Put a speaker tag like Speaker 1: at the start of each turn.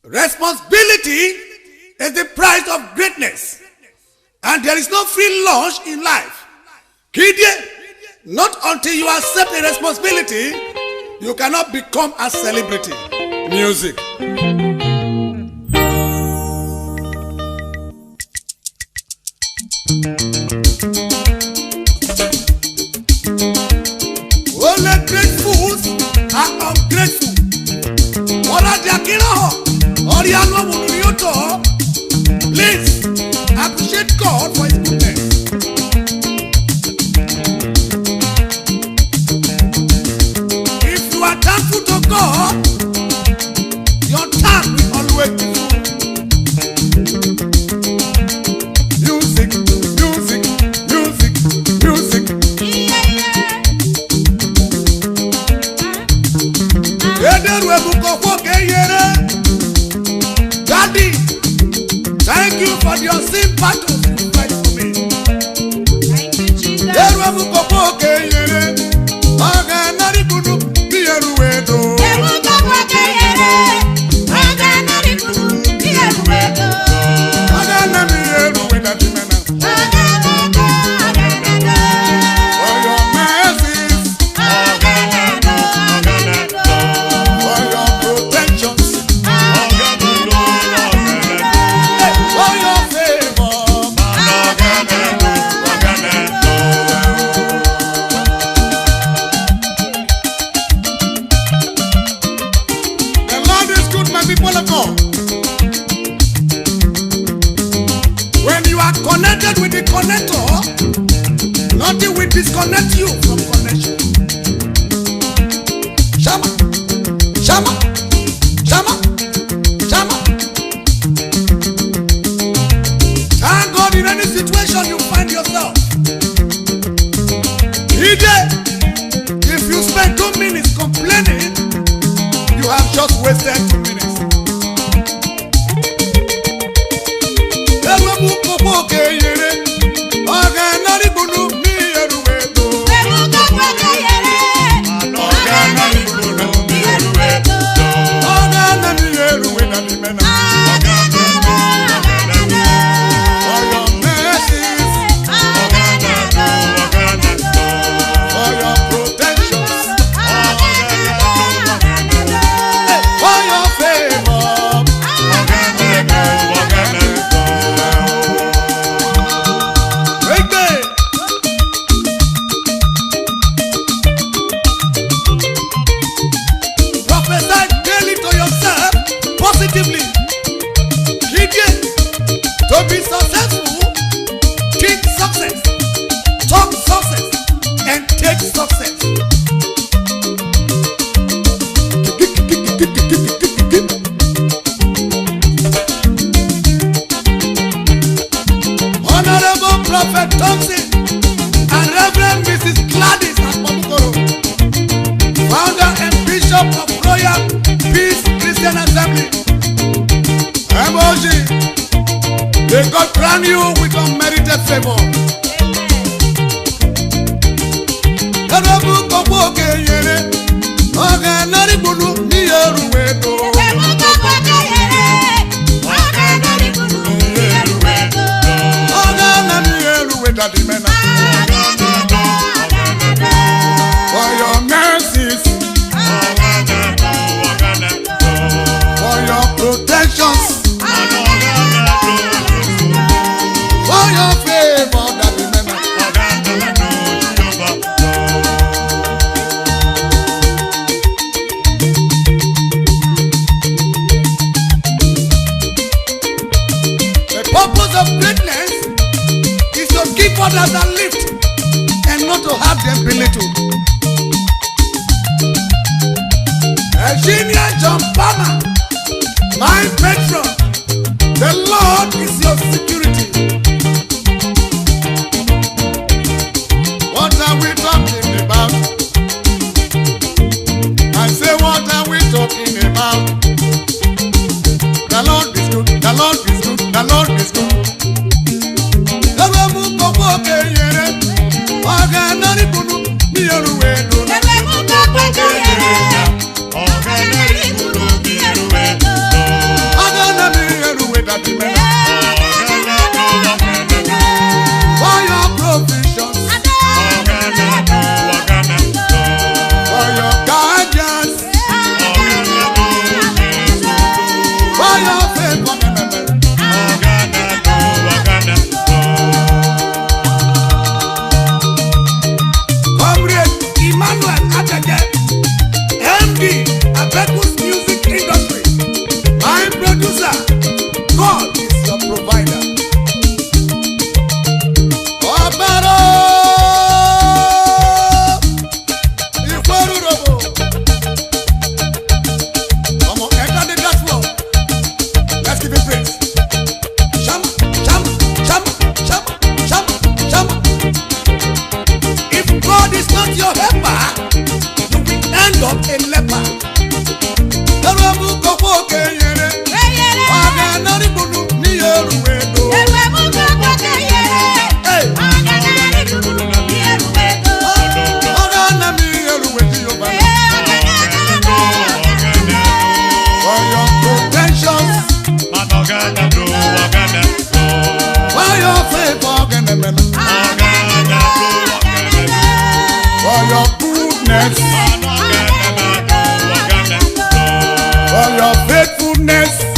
Speaker 1: Responsibility is the price of greatness, and there is no free lunch in life. Kidye, not until you accept a responsibility, you cannot become a celebrity. Music. Only great fools are ungrateful. What are the Akino? Please appreciate God for His goodness. If you are thankful to God, your tongue will always be full. Music, music, music, music. Daddy, thank you for your sin battles you fight for me.
Speaker 2: Thank you, Jesus.
Speaker 1: When you are connected with the connector, nothing will disconnect you from connection. Shama, shama, shama, shama. Thank God in any situation you find yourself. If you spend 2 minutes complaining, you have just wasted 2 minutes. To be successful, think success, talk success, and take success. Honorable Prophet Thompson and Reverend Mrs. Gladys Akpamukoro, founder and Bishop of Royal Peace Christian Assembly, Emoji. May God crown you with unmerited favor. For your mercies, for your protections, for your favor that remember. The purpose of greatness is to keep others and lift, and not to have them belittled. Virginia John Palmer, my patron, the Lord is your security. What are we talking about? I say, what are we talking about? The Lord is good, the Lord is good, the Lord is good. with your helper, you will end up a leper. Eruemu koko kenyere, waga nari bunu ni Eruemu.
Speaker 2: Eruemu koko kenyere, waga nari bunu ni Eruemu.
Speaker 1: Waga nami Eruemu yoba. For your protections, for your favor, for your goodness, for your faithfulness.